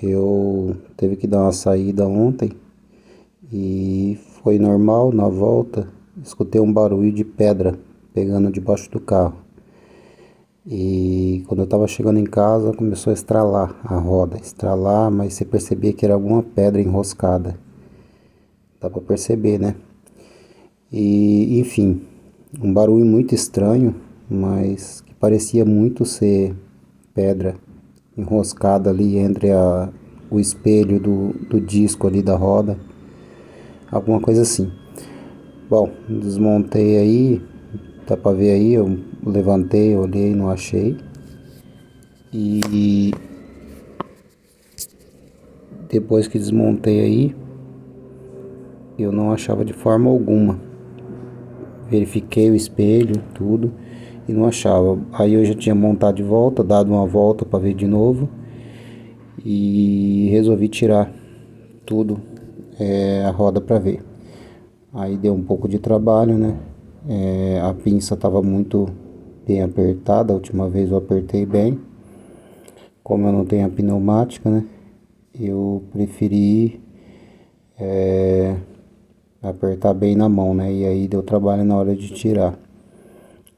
Eu teve que dar uma saída ontem e foi normal. Na volta, escutei um barulho de pedra pegando debaixo do carro. E quando eu tava chegando em casa, começou a estralar a roda, estralar, mas você percebia que era alguma pedra enroscada. Dá pra perceber, né? E enfim, um barulho muito estranho, mas que parecia muito ser pedra enroscada ali entre o espelho do disco ali da roda, alguma coisa assim. Bom, desmontei aí, dá pra ver aí, eu levantei, olhei, não achei. E depois que desmontei aí, eu não achava de forma alguma. Verifiquei o espelho, tudo, e não achava. Aí eu já tinha montado de volta, dado uma volta para ver de novo e resolvi tirar tudo, a roda para ver. Aí deu um pouco de trabalho, né? A pinça estava muito bem apertada, a última vez eu apertei bem. Como eu não tenho a pneumática, né? Eu preferi apertar bem na mão, né? E aí deu trabalho na hora de tirar.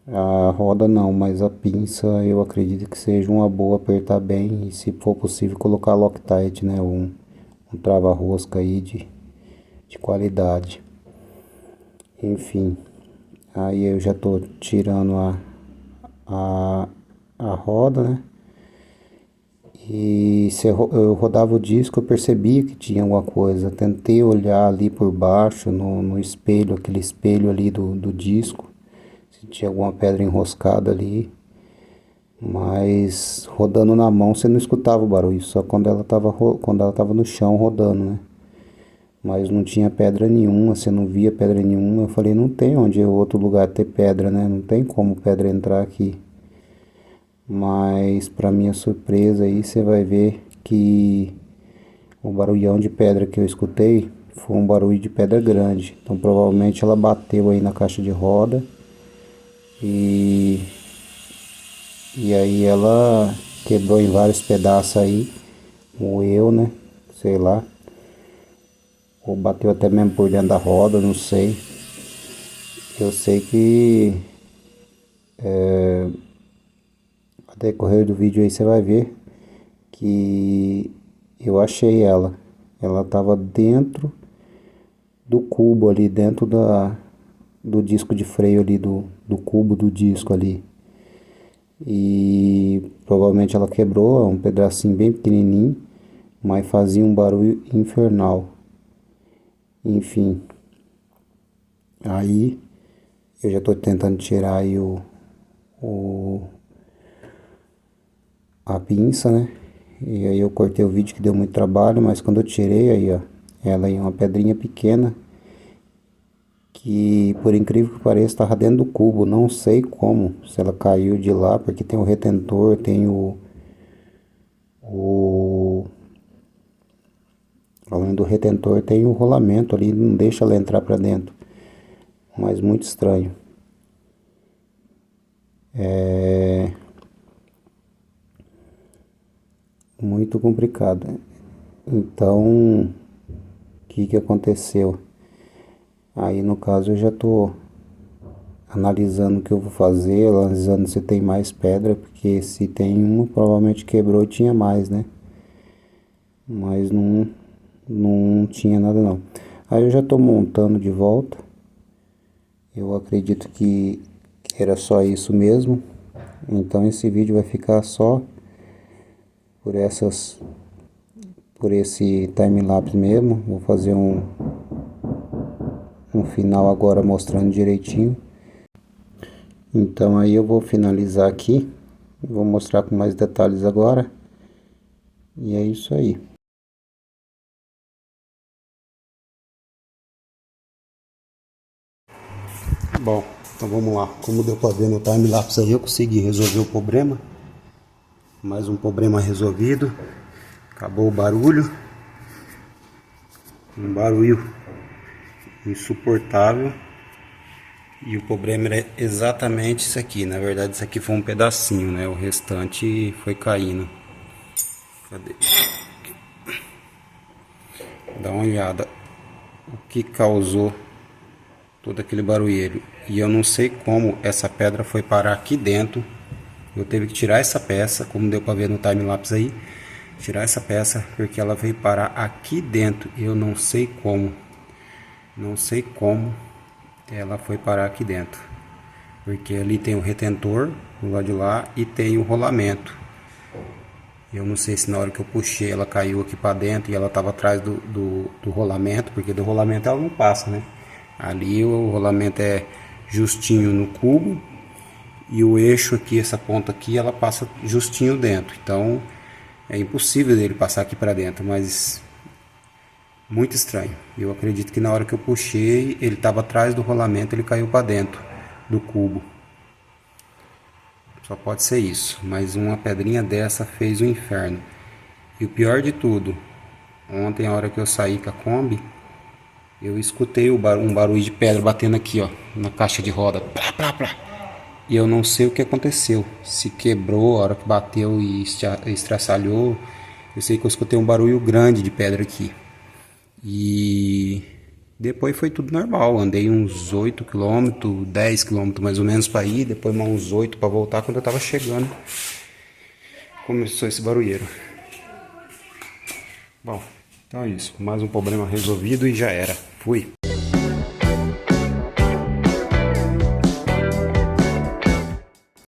A roda não, mas a pinça eu acredito que seja uma boa apertar bem e, se for possível, colocar Loctite, né? Um trava-rosca aí de qualidade. Enfim, aí eu já tô tirando a, a roda, né? E se eu rodava o disco, eu percebia que tinha alguma coisa. Tentei olhar ali por baixo, no espelho, aquele espelho ali do disco, se tinha alguma pedra enroscada ali. Mas rodando na mão você não escutava o barulho, só quando ela tava no chão rodando, né? Mas não tinha pedra nenhuma, você não via pedra nenhuma. Eu falei, não tem onde outro lugar ter pedra, né? Não tem como pedra entrar aqui. Mas para minha surpresa aí você vai ver que o barulhão de pedra que eu escutei foi um barulho de pedra grande. Então provavelmente ela bateu aí na caixa de roda e aí ela quebrou em vários pedaços aí, moeu, né? Sei lá. Ou bateu até mesmo por dentro da roda, não sei. Eu sei que ao decorrer do vídeo aí você vai ver que eu achei ela. Ela tava dentro do cubo ali, dentro do disco de freio ali, do cubo do disco ali. E provavelmente ela quebrou, é um pedacinho bem pequenininho, mas fazia um barulho infernal. Enfim, aí eu já tô tentando tirar aí o, a pinça, né? E aí eu cortei o vídeo que deu muito trabalho, mas quando eu tirei aí, ó, ela é uma pedrinha pequena que, por incrível que pareça, estava dentro do cubo. Não sei como, se ela caiu de lá, porque tem o retentor, tem o além do retentor tem o rolamento ali, não deixa ela entrar para dentro. Mas muito estranho. É muito complicado. Então, o que aconteceu? Aí no caso eu já tô analisando o que eu vou fazer, analisando se tem mais pedra, porque se tem uma, provavelmente quebrou e tinha mais, né? Mas não tinha nada não. Aí eu já tô montando de volta. Eu acredito que era só isso mesmo. Então esse vídeo vai ficar só por por esse time-lapse mesmo. Vou fazer um final agora mostrando direitinho. Então aí eu vou finalizar aqui. Vou mostrar com mais detalhes agora. E é isso aí. Bom, então vamos lá. Como deu pra ver no time-lapse aí, eu consegui resolver o problema. Mais um problema resolvido. Acabou o barulho. Um barulho insuportável. E o problema era exatamente isso aqui. Na verdade, isso aqui foi um pedacinho, né? O restante foi caindo. Cadê? Dá uma olhada o que causou todo aquele barulho. E eu não sei como essa pedra foi parar aqui dentro. Eu teve que tirar essa peça, como deu para ver no time-lapse aí. Tirar essa peça porque ela veio parar aqui dentro. Eu não sei como. Não sei como ela foi parar aqui dentro. Porque ali tem o retentor do lado de lá e tem o rolamento. Eu não sei se na hora que eu puxei ela caiu aqui para dentro e ela estava atrás do rolamento, porque do rolamento ela não passa, né? Ali o rolamento é justinho no cubo e o eixo aqui, essa ponta aqui, ela passa justinho dentro. Então é impossível dele passar aqui para dentro, mas muito estranho. Eu acredito que na hora que eu puxei, ele estava atrás do rolamento, ele caiu para dentro do cubo. Só pode ser isso, mas uma pedrinha dessa fez o inferno. E o pior de tudo, ontem a hora que eu saí com a Kombi, eu escutei um barulho de pedra batendo aqui, ó, na caixa de roda. Plá, plá, plá. E eu não sei o que aconteceu, se quebrou a hora que bateu e estraçalhou. Eu sei que eu escutei um barulho grande de pedra aqui. E depois foi tudo normal, andei uns 8 km, 10 km mais ou menos para ir, depois mais uns 8 para voltar. Quando eu tava chegando, começou esse barulheiro. Bom, então é isso, mais um problema resolvido e já era. Fui!